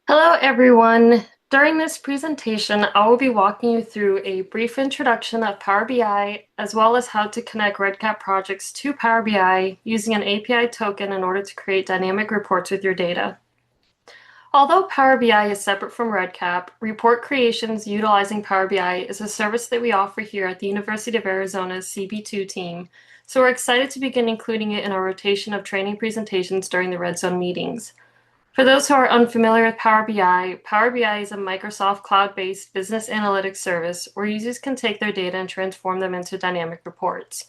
Hello, everyone. During this presentation, I will be walking you through a brief introduction of Power BI, as well as how to connect REDCap projects to Power BI using an API token in order to create dynamic reports with your data. Although Power BI is separate from REDCap, report creations utilizing Power BI is a service that we offer here at the University of Arizona's CB2 team, so we're excited to begin including it in our rotation of training presentations during the Red Zone meetings. For those who are unfamiliar with Power BI is a Microsoft cloud-based business analytics service where users can take their data and transform them into dynamic reports.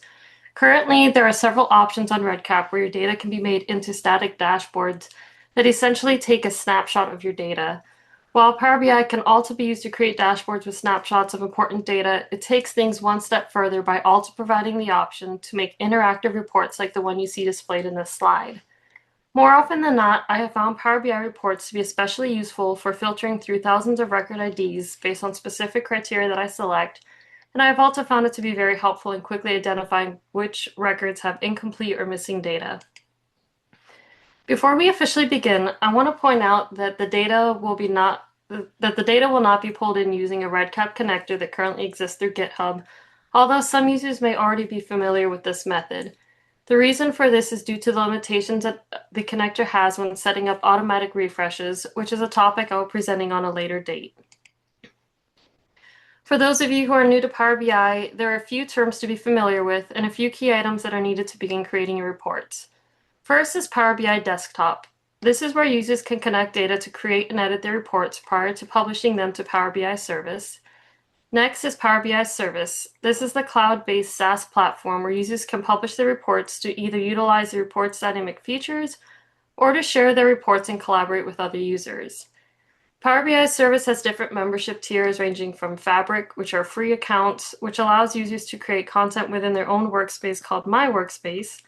Currently, there are several options on REDCap where your data can be made into static dashboards that essentially take a snapshot of your data. While Power BI can also be used to create dashboards with snapshots of important data, it takes things one step further by also providing the option to make interactive reports like the one you see displayed in this slide. More often than not, I have found Power BI reports to be especially useful for filtering through thousands of record IDs based on specific criteria that I select, and I have also found it to be very helpful in quickly identifying which records have incomplete or missing data. Before we officially begin, I want to point out that the data will not be pulled in using a REDCap connector that currently exists through GitHub, although some users may already be familiar with this method. The reason for this is due to the limitations that the connector has when setting up automatic refreshes, which is a topic I will be presenting on a later date. For those of you who are new to Power BI, there are a few terms to be familiar with and a few key items that are needed to begin creating your reports. First is Power BI Desktop. This is where users can connect data to create and edit their reports prior to publishing them to Power BI Service. Next is Power BI Service. This is the cloud-based SaaS platform where users can publish their reports to either utilize the report's dynamic features or to share their reports and collaborate with other users. Power BI Service has different membership tiers ranging from Fabric, which are free accounts, which allows users to create content within their own workspace called My Workspace,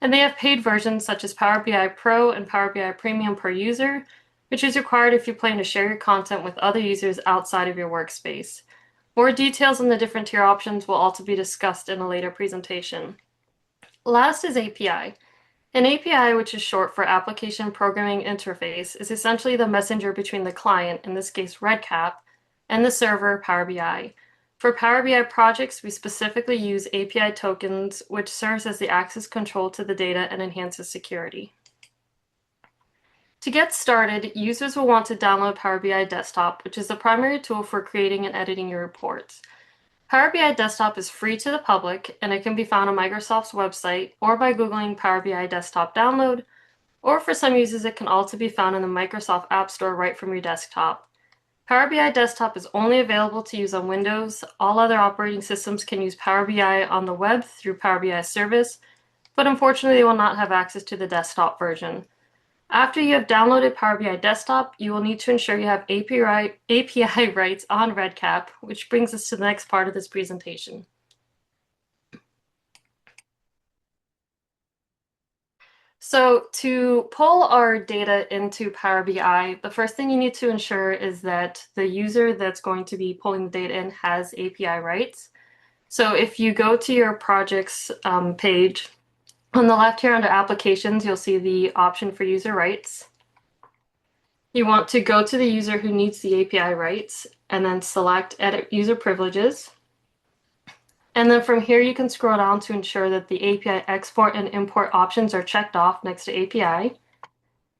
and they have paid versions such as Power BI Pro and Power BI Premium per user, which is required if you plan to share your content with other users outside of your workspace. More details on the different tier options will also be discussed in a later presentation. Last is API. An API, which is short for Application Programming Interface, is essentially the messenger between the client, in this case REDCap, and the server, Power BI. For Power BI projects, we specifically use API tokens, which serves as the access control to the data and enhances security. To get started, users will want to download Power BI Desktop, which is the primary tool for creating and editing your reports. Power BI Desktop is free to the public, and it can be found on Microsoft's website or by Googling Power BI Desktop Download, or for some users, it can also be found in the Microsoft App Store right from your desktop. Power BI Desktop is only available to use on Windows. All other operating systems can use Power BI on the web through Power BI Service, but unfortunately, they will not have access to the desktop version. After you have downloaded Power BI Desktop, you will need to ensure you have API rights on REDCap, which brings us to the next part of this presentation. So to pull our data into Power BI, the first thing you need to ensure is that the user that's going to be pulling the data in has API rights. So if you go to your projects page, on the left here under Applications, you'll see the option for user rights. You want to go to the user who needs the API rights and then select Edit User Privileges. And then from here, you can scroll down to ensure that the API export and import options are checked off next to API.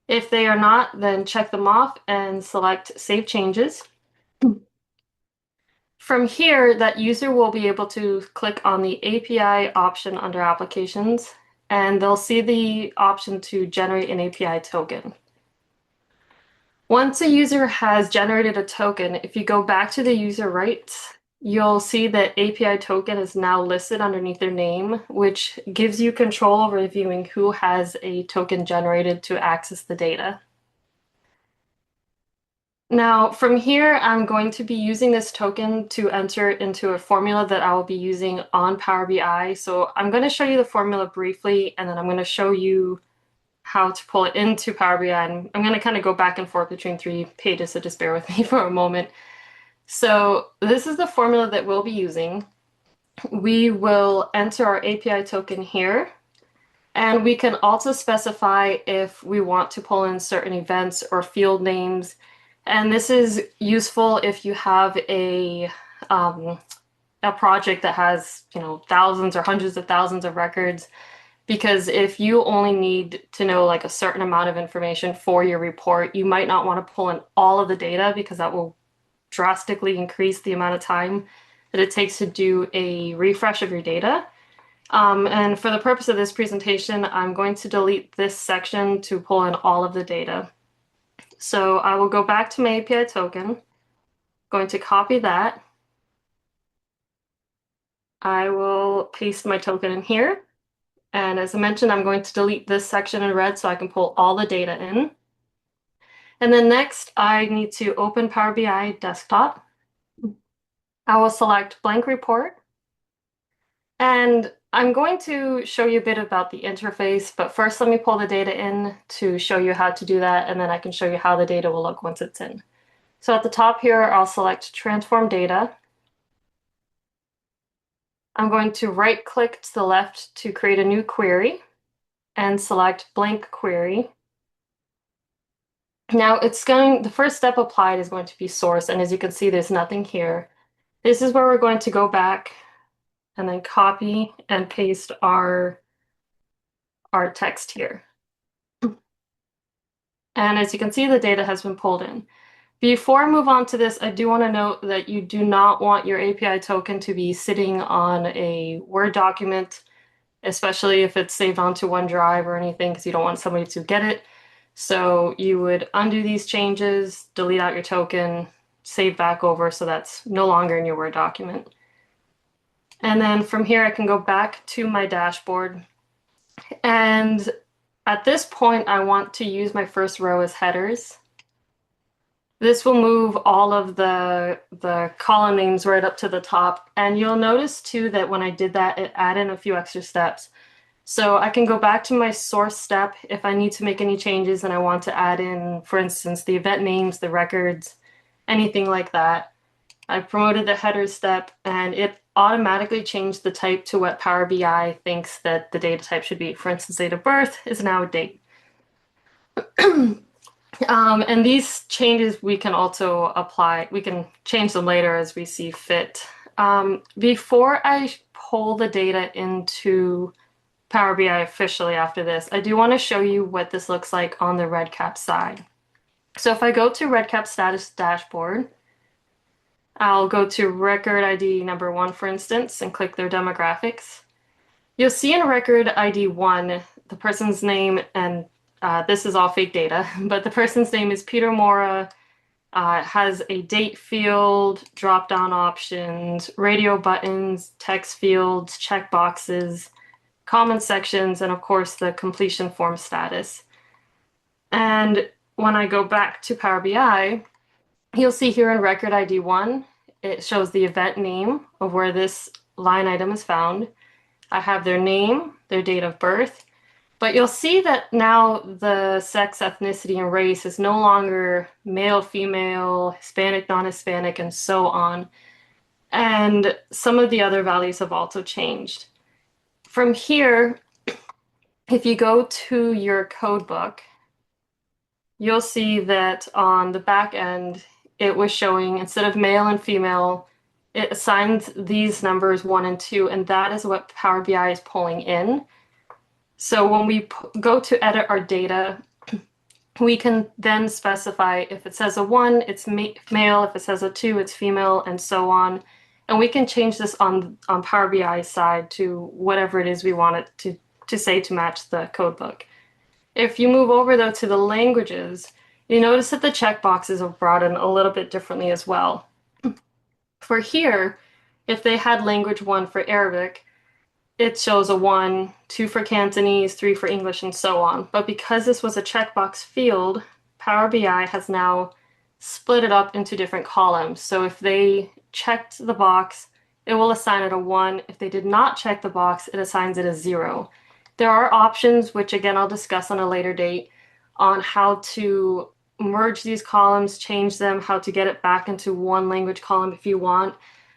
If they are not, then check them off and select Save Changes. From here, that user will be able to click on the API option under Applications, and they'll see the option to generate an API token. Once a user has generated a token, if you go back to the user rights, you'll see that API token is now listed underneath their name, which gives you control over reviewing who has a token generated to access the data. Now, from here, I'm going to be using this token to enter into a formula that I will be using on Power BI. So I'm going to show you the formula briefly, and then I'm going to show you how to pull it into Power BI. And I'm going to kind of go back and forth between 3 pages, so just bear with me for a moment. So this is the formula that we'll be using. We will enter our API token here, and we can also specify if we want to pull in certain events or field names. And this is useful if you have um, a project that has, thousands or hundreds of thousands of records, because if you only need to know like a certain amount of information for your report, you might not want to pull in all of the data because that will drastically increase the amount of time that it takes to do a refresh of your data. And for the purpose of this presentation, I'm going to delete this section to pull in all of the data. So I will go back to my API token, going to copy that. I will paste my token in here. And as I mentioned, I'm going to delete this section in red so I can pull all the data in. And then next, I need to open Power BI desktop. I will select blank report. And I'm going to show you a bit about the interface, but first let me pull the data in to show you how to do that, and then I can show you how the data will look once it's in. So at the top here, I'll select Transform Data. I'm going to right-click to the left to create a new query and select Blank Query. Now the first step applied is going to be source, and as you can see, there's nothing here. This is where we're going to go back and then copy and paste our text here. And as you can see, the data has been pulled in. Before I move on to this, I do want to note that you do not want your API token to be sitting on a Word document, especially if it's saved onto OneDrive or anything, because you don't want somebody to get it. So you would undo these changes, delete out your token, save back over so that's no longer in your Word document. And then from here, I can go back to my dashboard. And at this point, I want to use my first row as headers. This will move all of the column names right up to the top. And you'll notice too that when I did that, it added in a few extra steps. So I can go back to my source step if I need to make any changes and I want to add in, for instance, the event names, the records, anything like that. I promoted the header step and it automatically changed the type to what Power BI thinks that the data type should be. For instance, date of birth is now a date. And these changes we can also apply, we can change them later as we see fit. Before I pull the data into Power BI officially after this, I do want to show you what this looks like on the REDCap side. So if I go to REDCap status dashboard, I'll go to record ID number 1, for instance, and click their demographics. You'll see in record ID 1, the person's name, and this is all fake data, but the person's name is Peter Mora, has a date field, drop-down options, radio buttons, text fields, check boxes, comment sections, and of course the completion form status. And when I go back to Power BI, you'll see here in record ID 1, it shows the event name of where this line item is found. I have their name, their date of birth, but you'll see that now the sex, ethnicity, and race is no longer male, female, Hispanic, non-Hispanic, and so on. And some of the other values have also changed. From here, if you go to your code book, you'll see that on the back end, it was showing instead of male and female, it assigns these numbers 1 and 2, and that is what Power BI is pulling in. So when we go to edit our data, we can then specify if it says a 1, it's male, if it says a 2, it's female, and so on. And we can change this on Power BI side to whatever it is we want it to say to match the code book. If you move over though to the languages, you notice that the checkboxes are brought in a little bit differently as well. For here, if they had language 1 for Arabic, it shows a 1, 2 for Cantonese, 3 for English, and so on. But because this was a checkbox field, Power BI has now split it up into different columns. So if they checked the box, it will assign it a 1. If they did not check the box, it assigns it a 0. There are options, which again I'll discuss on a later date, on how to merge these columns, change them, how to get it back into one language column if you want.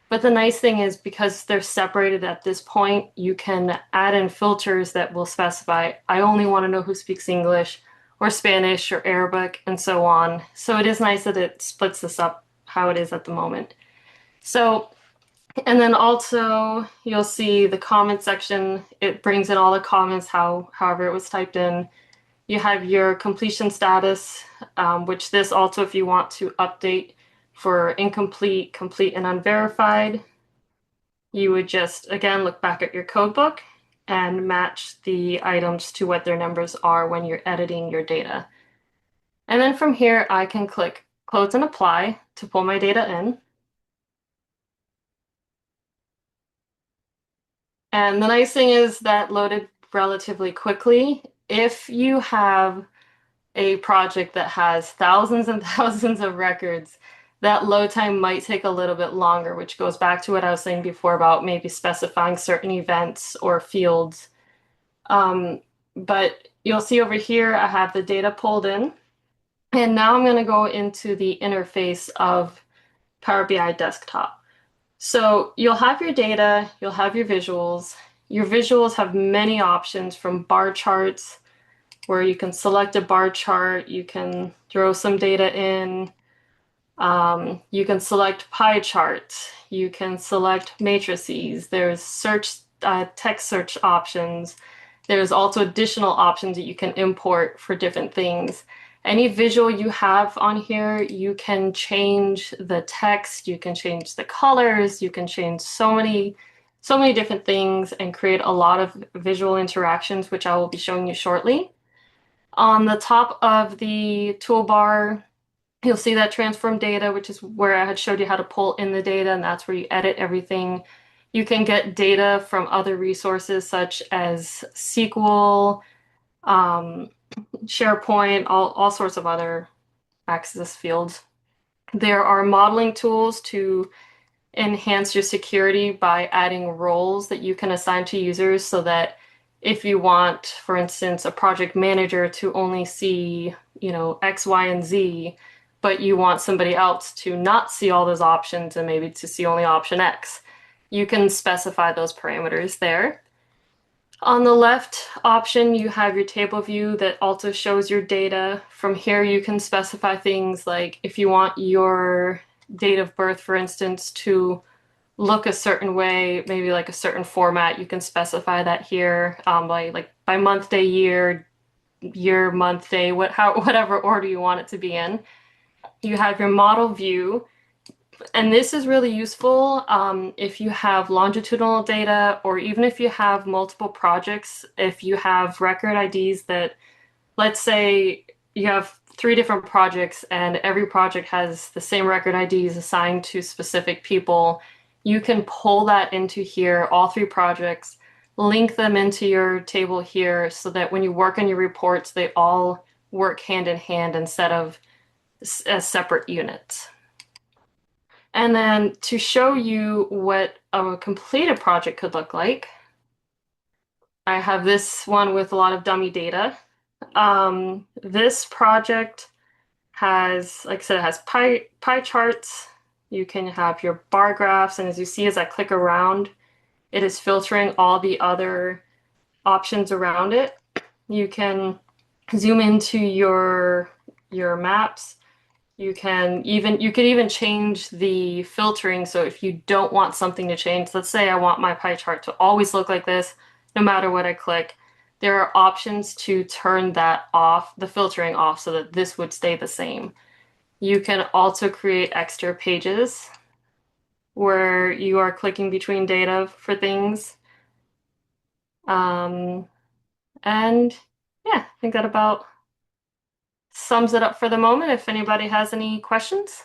But the nice thing is because they're separated at this point, you can add in filters that will specify, I only want to know who speaks English, or Spanish or Arabic and so on. So it is nice that it splits this up how it is at the moment. So, and then also you'll see the comment section. It brings in all the comments, however it was typed in. You have your completion status, which this also, if you want to update for incomplete, complete, and unverified, you would just, again, look back at your code book and match the items to what their numbers are when you're editing your data. And then from here, I can click Close and Apply to pull my data in. And the nice thing is that loaded relatively quickly. If you have a project that has thousands and thousands of records, that load time might take a little bit longer, which goes back to what I was saying before about maybe specifying certain events or fields. But you'll see over here, I have the data pulled in. And now I'm going to go into the interface of Power BI Desktop. So you'll have your data, you'll have your visuals. Your visuals have many options from bar charts, where you can select a bar chart, you can throw some data in, you can select pie charts, you can select matrices, there's search, text search options. There's also additional options that you can import for different things. Any visual you have on here, you can change the text, you can change the colors, you can change so many different things and create a lot of visual interactions, which I will be showing you shortly. On the top of the toolbar, you'll see that transform data, which is where I had showed you how to pull in the data, and that's where you edit everything. You can get data from other resources such as SQL, SharePoint, all sorts of other Access fields. There are modeling tools to enhance your security by adding roles that you can assign to users so that if you want, for instance, a project manager to only see, X, Y, and Z, but you want somebody else to not see all those options and maybe to see only option X, you can specify those parameters there. On the left option, you have your table view that also shows your data. From here, you can specify things like if you want your date of birth, for instance, to look a certain way, maybe like a certain format, you can specify that here, by month, day, year, month, day, whatever order you want it to be in. You have your model view, and this is really useful if you have longitudinal data, or even if you have multiple projects. If you have record IDs that, let's say you have 3 different projects and every project has the same record IDs assigned to specific people, you can pull that into here, all 3 projects, link them into your table here so that when you work on your reports, they all work hand in hand instead of as separate units. And then to show you what a completed project could look like, I have this one with a lot of dummy data. This project has, like I said, it has pie charts. You can have your bar graphs, and as you see, as I click around, it is filtering all the other options around it. You can zoom into your maps. You could even change the filtering. So if you don't want something to change, let's say I want my pie chart to always look like this, no matter what I click, there are options to turn that off, the filtering off, so that this would stay the same. You can also create extra pages where you are clicking between data for things. Um, and yeah, I think that about sums it up for the moment. If anybody has any questions.